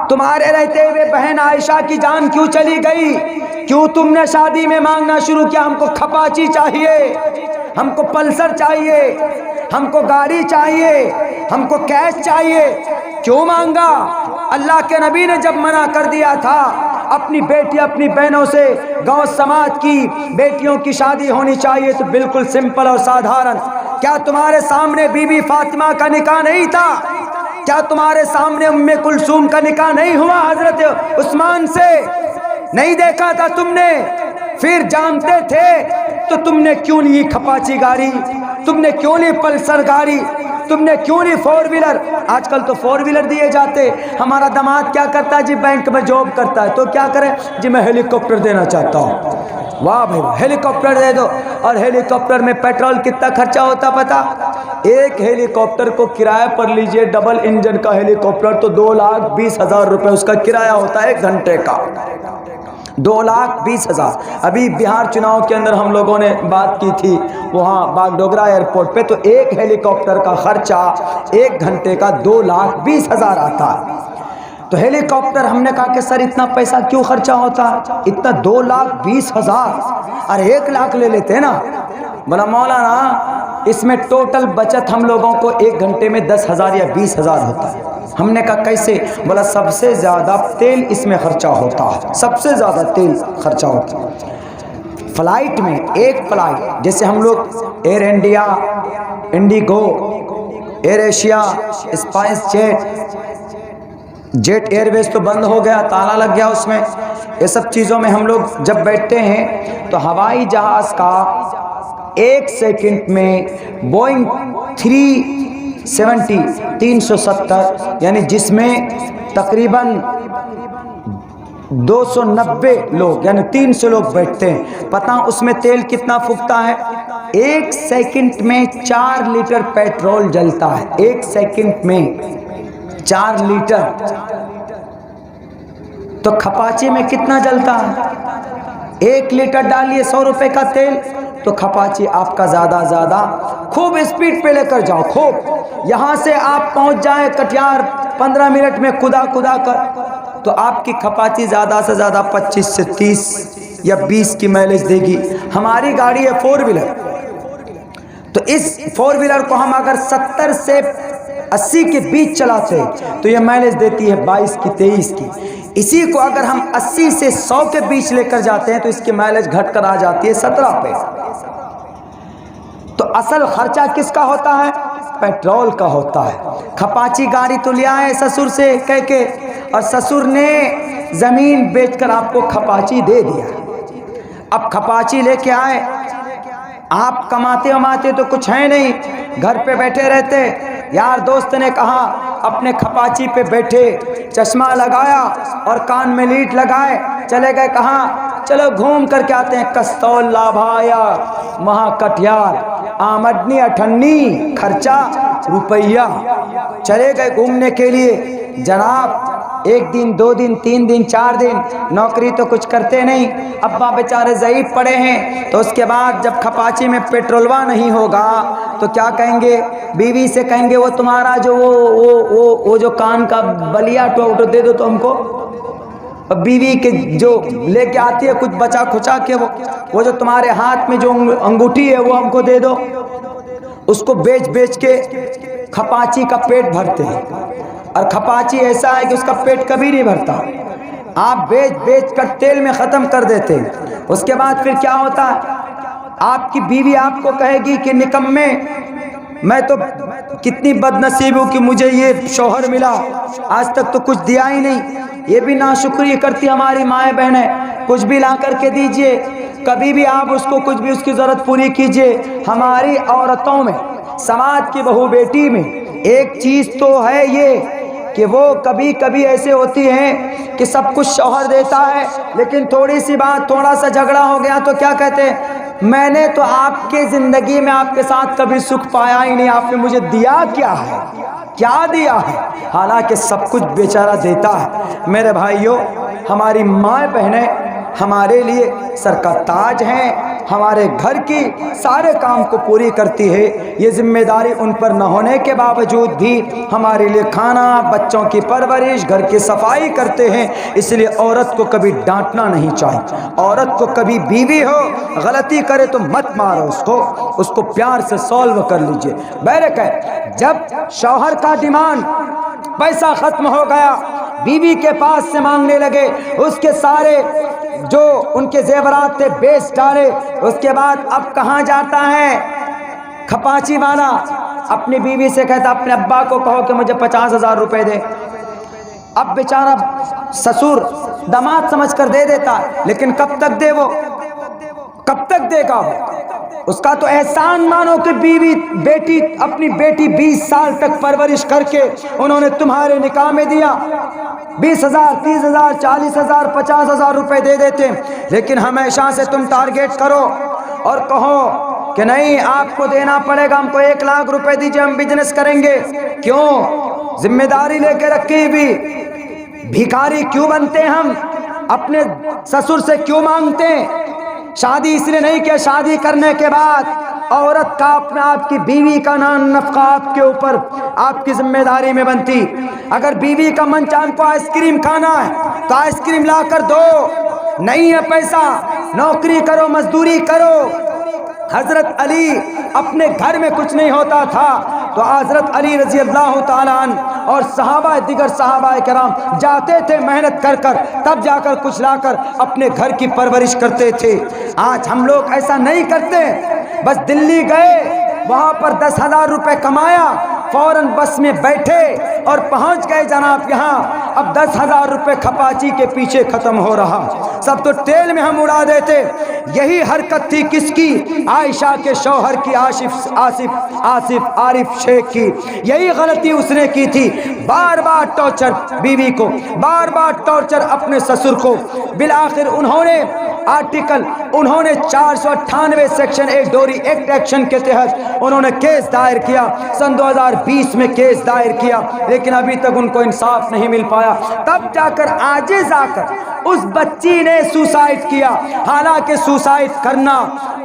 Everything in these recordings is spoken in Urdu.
تمہارے رہتے ہوئے بہن عائشہ کی جان کیوں چلی گئی؟ کیوں تم نے شادی میں مانگنا شروع کیا ہم کو کھپاچی چاہیے، ہم کو پلسر چاہیے، ہم کو گاڑی چاہیے، ہم کو کیش چاہیے؟ کیوں مانگا؟ اللہ کے نبی نے جب منع کر دیا تھا اپنی بیٹی اپنی بہنوں سے گاؤں سماج کی بیٹیوں کی شادی ہونی چاہیے تو بالکل سمپل اور سادھارن، کیا تمہارے سامنے بی بی فاطمہ کا نکاح نہیں تھا؟ کیا تمہارے سامنے ام کلثوم کا نکاح نہیں ہوا حضرت عثمان سے؟ نہیں دیکھا تھا تم نے؟ پھر جانتے تھے تو تم نے کیوں نہیں کھپاچی گاڑی، تم نے کیوں نہیں پلسر گاڑی، تم نے کیوں نہیں فور ویلر؟ آج کل تو فور ویلر دیے جاتے۔ ہمارا داماد کیا کرتا ہے جی؟ بینک میں جاب کرتا ہے، تو کیا کرے جی؟ میں ہیلی کاپٹر دینا چاہتا ہوں۔ واہ بھائی، ہیلی کاپٹر دے دو۔ اور ہیلی کاپٹر میں پیٹرول کتنا خرچہ ہوتا پتا؟ ایک ہیلی کاپٹر کو کرایہ پر لیجئے، ڈبل انجن کا ہیلی کاپٹر تو 2,20,000 روپے اس کا کرایہ ہوتا ہے ایک گھنٹے کا، 2,20,000۔ ابھی بہار چناؤ کے اندر ہم لوگوں نے بات کی تھی وہاں باگڈوگرا ایئرپورٹ پہ، تو ایک ہیلی کاپٹر کا خرچہ ایک گھنٹے کا 2,20,000 آتا ہے۔ تو ہیلی کاپٹر ہم نے کہا کہ سر اتنا پیسہ کیوں خرچہ ہوتا ہے؟ اتنا 2,20,000 اور 1,00,000 لے لیتے ہیں نا؟ بولا مولانا اس میں ٹوٹل بچت ہم لوگوں کو ایک گھنٹے میں 10,000 یا 20,000 ہوتا ہے۔ ہم نے کہا کیسے؟ بولا سب سے زیادہ تیل اس میں خرچہ ہوتا ہے، سب سے زیادہ تیل خرچہ ہوتا ہے فلائٹ میں۔ ایک فلائٹ جیسے ہم لوگ ایئر انڈیا، انڈیگو، ایئر ایشیا، اسپائس جیٹ ایئر ویز تو بند ہو گیا، تالا لگ گیا اس میں۔ یہ سب چیزوں میں ہم لوگ جب بیٹھتے ہیں تو ہوائی جہاز کا ایک سیکنڈ میں بوئنگ 370 یعنی جس میں تقریباً 290 لوگ یعنی 300 لوگ بیٹھتے ہیں، پتہ اس میں تیل کتنا پھونکتا ہے؟ ایک سیکنڈ میں 4 لیٹر پیٹرول جلتا ہے، ایک سیکنڈ میں 4 لیٹر۔ تو کھپاچی میں کتنا جلتا ہے؟ 1 لیٹر ڈالیے 100 روپے کا تیل تو کھپاچی آپ کا زیادہ زیادہ خوب اسپیڈ پہ لے کر جاؤ، خوب یہاں سے آپ پہنچ جائیں کٹیہار 15 منٹ میں کدا کر، تو آپ کی کھپاچی زیادہ سے زیادہ 25 سے 30 یا 20 کی مائلیج دے گی۔ ہماری گاڑی ہے 4 ویلر، تو اس 4 ویلر کو ہم اگر 70 سے 80 کے بیچ چلاتے تو یہ مائلیج دیتی ہے 22 کی 23 کی۔ اسی کو اگر ہم 80 سے 100 کے بیچ لے کر جاتے ہیں تو اس کی مائلیج گھٹ کر آ جاتی ہے 17 پہ۔ تو اصل خرچہ کس کا ہوتا ہے؟ پیٹرول کا ہوتا ہے۔ کھپاچی گاڑی تو لے آئے سسر سے کہہ کے، اور سسر نے زمین بیچ کر آپ کو کھپاچی دے دیا۔ اب کھپاچی لے کے آئے، آپ کماتے وماتے تو کچھ ہے نہیں، گھر پہ بیٹھے رہتے۔ یار دوست نے کہا اپنے کھپاچی پہ بیٹھے، چشمہ لگایا اور کان میں لیڈ لگائے، چلے گئے کہاں؟ چلو گھوم کر کے آتے ہیں کستول لابھایا وہاں کٹیہار، آمدنی 98، خرچہ روپیہ۔ چلے گئے گھومنے کے لیے، جناب 1 دن 2 دن 3 دن 4 دن، نوکری تو کچھ کرتے نہیں، ابا بیچارے ضعیف پڑے ہیں۔ تو اس کے بعد جب کھپاچی میں پیٹرولوا نہیں ہوگا تو کیا کہیں گے؟ بیوی سے کہیں گے وہ تمہارا جو وہ جو کان کا بلیا ٹوٹو دے دو تو ہم کو۔ بیوی کے جو لے کے آتی ہے کچھ بچا کھچا کے وہ جو تمہارے ہاتھ میں جو انگوٹھی ہے وہ ہم کو دے دو۔ اس کو بیچ کے کھپاچی کا پیٹ بھرتے ہیں، اور کھپاچی ایسا ہے کہ اس کا پیٹ کبھی نہیں بھرتا، آپ بیچ کر تیل میں ختم کر دیتے ہیں۔ اس کے بعد پھر کیا ہوتا ہے؟ آپ کی بیوی آپ کو کہے گی کہ نکمے، میں تو کتنی بد نصیب ہوں کہ مجھے یہ شوہر ملا، آج تک تو کچھ دیا ہی نہیں۔ یہ بھی ناشکری کرتی ہماری مائیں بہنیں، کچھ بھی لا کر کے دیجئے، کبھی بھی آپ اس کو کچھ بھی اس کی ضرورت پوری کیجئے۔ ہماری عورتوں میں، سماج کی بہو بیٹی میں ایک چیز تو ہے یہ کہ وہ کبھی کبھی ایسے ہوتی ہیں کہ سب کچھ شوہر دیتا ہے، لیکن تھوڑی سی بات، تھوڑا سا جھگڑا ہو گیا تو کیا کہتے ہیں؟ میں نے تو آپ کے زندگی میں آپ کے ساتھ کبھی سکھ پایا ہی نہیں، آپ نے مجھے دیا کیا ہے؟ کیا دیا ہے؟ حالانکہ سب کچھ بیچارہ دیتا ہے۔ میرے بھائیوں، ہماری ماں بہنیں ہمارے لیے سر کا تاج ہیں، ہمارے گھر کی سارے کام کو پوری کرتی ہے۔ یہ ذمہ داری ان پر نہ ہونے کے باوجود بھی ہمارے لیے کھانا، بچوں کی پرورش، گھر کی صفائی کرتے ہیں۔ اس لیے عورت کو کبھی ڈانٹنا نہیں چاہیے۔ عورت کو کبھی بیوی ہو غلطی کرے تو مت مارو اس کو پیار سے سولو کر لیجئے۔ بہرکہ جب شوہر کا ڈیمانڈ پیسہ ختم ہو گیا، بیوی کے پاس سے مانگنے لگے، اس کے سارے جو ان کے زیورات تھے بیچ ڈالے، اس کے بعد اب کہاں جاتا ہے کھپاچی والا؟ اپنی بیوی سے کہتا اپنے ابا کو کہو کہ مجھے 50,000 روپے دے۔ اب بیچارہ سسر داماد سمجھ کر دے دیتا، لیکن کب تک دے؟ وہ کب تک دے گا؟ اس کا تو احسان مانو کہ بیٹی اپنی بیٹی 20 سال تک پرورش کر کے انہوں نے تمہارے نکاح میں دیا، 20,000 30,000 40,000 50,000 روپے دے دیتے، لیکن ہمیشہ سے تم ٹارگیٹ کرو اور کہو کہ نہیں آپ کو دینا پڑے گا، ہم کو 1,00,000 روپے دیجئے، ہم بزنس کریں گے۔ کیوں؟ ذمہ داری لے کے رکھی بھی، بھیکاری کیوں بنتے ہم؟ اپنے سسر سے کیوں مانگتے ہیں؟ شادی اس لیے نہیں کہ شادی کرنے کے بعد عورت کا اپنا آپ کی بیوی کا نان نفقہ آپ کے اوپر آپ کی ذمہ داری میں بنتی۔ اگر بیوی کا من چاند کو آئس کریم کھانا ہے تو آئس کریم لا کر دو، نہیں ہے پیسہ نوکری کرو، مزدوری کرو۔ حضرت علی اپنے گھر میں کچھ نہیں ہوتا تھا تو حضرت علی رضی اللہ تعالیٰ عنہ اور صحابہ دیگر صحابہ کرام جاتے تھے محنت کر کر، تب جا کر کچھ لا کر اپنے گھر کی پرورش کرتے تھے۔ آج ہم لوگ ایسا نہیں کرتے، بس دلی گئے وہاں پر 10,000 روپے کمایا، فوراً بس میں بیٹھے اور پہنچ گئے جناب یہاں، اب 10,000 روپے کھپاچی کے پیچھے ختم ہو رہا، سب تو ٹیل میں ہم اڑا دیتے۔ یہی حرکت تھی کس کی؟ عائشہ کے شوہر کی، آصف عارف شیخ کی۔ یہی غلطی اس نے کی تھی، بار بار ٹارچر بیوی کو، بار بار ٹارچر اپنے سسر کو۔ بالآخر انہوں نے 498 سیکشن 1 ڈوری ایکٹ ایکشن کے تحت انہوں نے کیس دائر کیا، سن 2020 میں کیس دائر کیا، لیکن ابھی تک ان کو انصاف نہیں مل پایا۔ تب جا کر عاجز آ کر اس بچی نے سوسائڈ کیا، حالانکہ سوسائڈ کرنا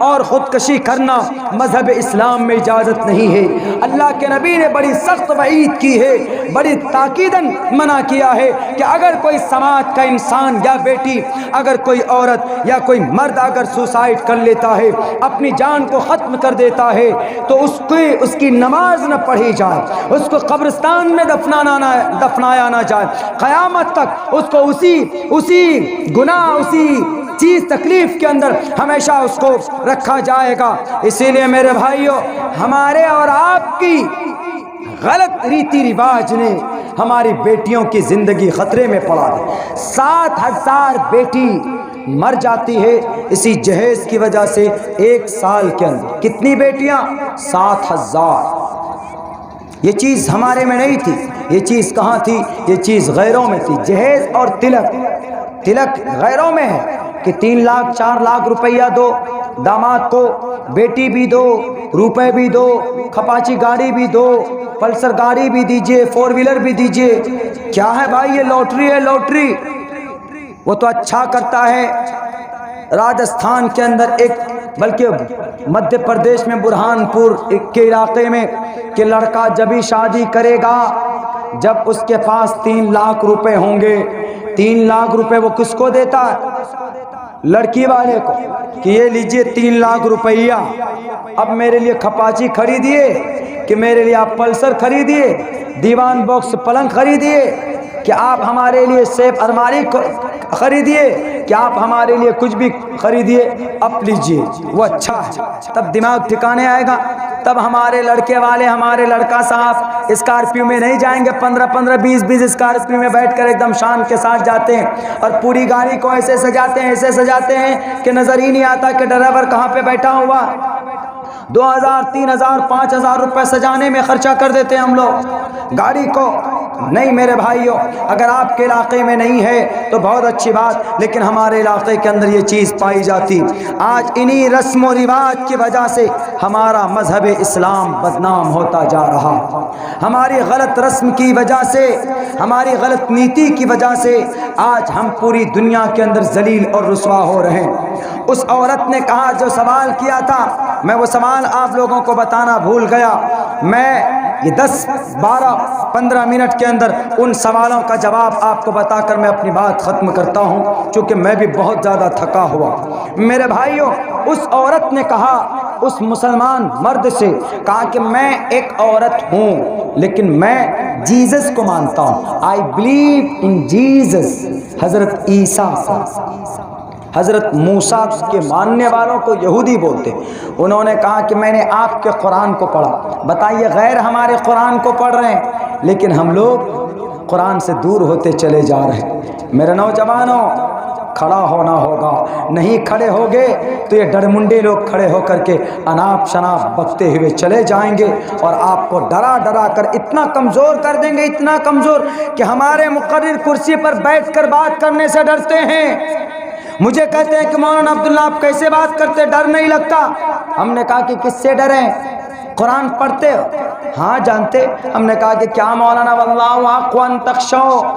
اور خودکشی کرنا مذہب اسلام میں اجازت نہیں ہے۔ اللہ کے نبی نے بڑی سخت وعید کی ہے، بڑی تاکیداً منع کیا ہے کہ اگر کوئی سماج کا انسان یا بیٹی، اگر کوئی عورت یا کوئی مرد اگر سوسائڈ کر لیتا ہے، اپنی جان کو ختم کر دیتا ہے، تو اس کی نماز نہ پڑھی جائے، اس کو قبرستان میں دفنایا نہ جائے، قیامت تک اس کو اسی گناہ، اسی چیز تکلیف کے اندر ہمیشہ اس کو رکھا جائے گا۔ اسی لیے میرے بھائیوں، ہمارے اور آپ کی غلط ریتی رواج نے ہماری بیٹیوں کی زندگی خطرے میں پڑا ہے۔ 7,000 بیٹی مر جاتی ہے اسی جہیز کی وجہ سے ایک سال کے اندر۔ کتنی بیٹیاں؟ 7,000۔ یہ چیز ہمارے میں نہیں تھی، یہ چیز کہاں تھی؟ یہ چیز غیروں میں تھی۔ جہیز اور تلک غیروں میں ہے کہ 3 لاکھ 4 لاکھ روپیہ دو داماد کو، بیٹی بھی دو، روپے بھی دو، کھپاچی گاڑی بھی دو، پلسر گاڑی بھی دیجئے، 4 ویلر بھی دیجئے۔ کیا ہے بھائی؟ یہ لاٹری ہے، لاٹری۔ وہ تو اچھا کرتا ہے راجستھان کے اندر بلکہ مدھیہ پردیش میں برہان پور کے علاقے میں، کہ لڑکا جب ہی شادی کرے گا جب اس کے پاس 3 لاکھ روپے ہوں گے۔ 3 لاکھ روپے وہ کس کو دیتا ہے؟ لڑکی والے کو، کہ یہ لیجئے 3 لاکھ روپیہ، اب میرے لیے کھپاچی خریدیے، کہ میرے لیے آپ پلسر خریدیے، دیوان باکس پلنگ خریدیے، کہ آپ ہمارے لیے سیف الماری خریدیے، کہ آپ ہمارے لیے کچھ بھی خریدیے، اب لیجئے۔ وہ اچھا ہے، تب دماغ ٹھکانے آئے گا، تب ہمارے لڑکے والے، ہمارے لڑکا صاحب اسکارپیو میں نہیں جائیں گے، 15 20 اسکارپیو میں بیٹھ کر ایک دم شان کے ساتھ جاتے ہیں، اور پوری گاڑی کو ایسے سجاتے ہیں کہ نظر ہی نہیں آتا کہ ڈرائیور کہاں پہ بیٹھا ہوا۔ 2,000 3,000 5,000 روپے سجانے میں خرچہ کر دیتے ہیں ہم لوگ گاڑی کو۔ نہیں میرے بھائیوں، اگر آپ کے علاقے میں نہیں ہے تو بہت اچھی بات، لیکن ہمارے علاقے کے اندر یہ چیز پائی جاتی۔ آج انہی رسم و رواج کی وجہ سے ہمارا مذہب اسلام بدنام ہوتا جا رہا، ہماری غلط رسم کی وجہ سے، ہماری غلط نیتی کی وجہ سے آج ہم پوری دنیا کے اندر ذلیل اور رسوا ہو رہے ہیں۔ اس عورت نے کہا، جو سوال کیا تھا، میں وہ سوال آپ لوگوں کو بتانا بھول گیا۔ میں یہ 10 12 15 منٹ کے اندر ان سوالوں کا جواب آپ کو بتا کر میں اپنی بات ختم کرتا ہوں، چونکہ میں بھی بہت زیادہ تھکا ہوا۔ میرے بھائیوں، اس عورت نے کہا، اس مسلمان مرد سے کہا کہ میں ایک عورت ہوں لیکن میں جیزس کو مانتا ہوں، آئی بلیو ان جیزس، حضرت عیسیٰ کو۔ حضرت موسیٰ کے ماننے والوں کو یہودی بولتے۔ انہوں نے کہا کہ میں نے آپ کے قرآن کو پڑھا۔ بتائیے، غیر ہمارے قرآن کو پڑھ رہے ہیں لیکن ہم لوگ قرآن سے دور ہوتے چلے جا رہے ہیں۔ میرے نوجوانوں، کھڑا ہونا ہوگا، نہیں کھڑے ہوگے تو یہ ڈرمنڈے لوگ کھڑے ہو کر کے اناپ شناپ بکتے ہوئے چلے جائیں گے اور آپ کو ڈرا ڈرا کر اتنا کمزور کر دیں گے، اتنا کمزور کہ ہمارے مقرر کرسی پر بیٹھ کر بات کرنے سے ڈرتے ہیں۔ مجھے کہتے ہیں کہ مولانا عبداللہ آپ کیسے بات کرتے، ڈر نہیں لگتا؟ ہم نے کہا کہ کس سے ڈریں؟ قرآن پڑھتے ہو؟ ہاں جانتے۔ ہم نے کہا کہ کیا مولانا؟ واللہ احق ان تخشوا،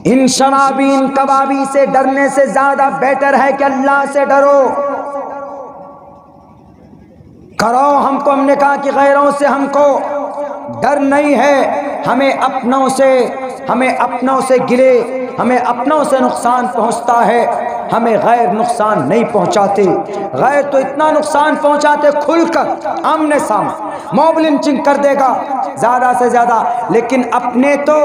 ان شرابی ان کبابی سے ڈرنے سے زیادہ بہتر ہے کہ اللہ سے ڈرو۔ کرو ہم کو، ہم نے کہا کہ غیروں سے ہم کو ڈر نہیں ہے، ہمیں اپنوں سے گلے، ہمیں اپنوں سے نقصان پہنچتا ہے، ہمیں غیر نقصان نہیں پہنچاتے۔ غیر تو اتنا نقصان پہنچاتے کھل کر آمنے سامنے، موب لنچنگ کر دے گا زیادہ سے زیادہ، لیکن اپنے تو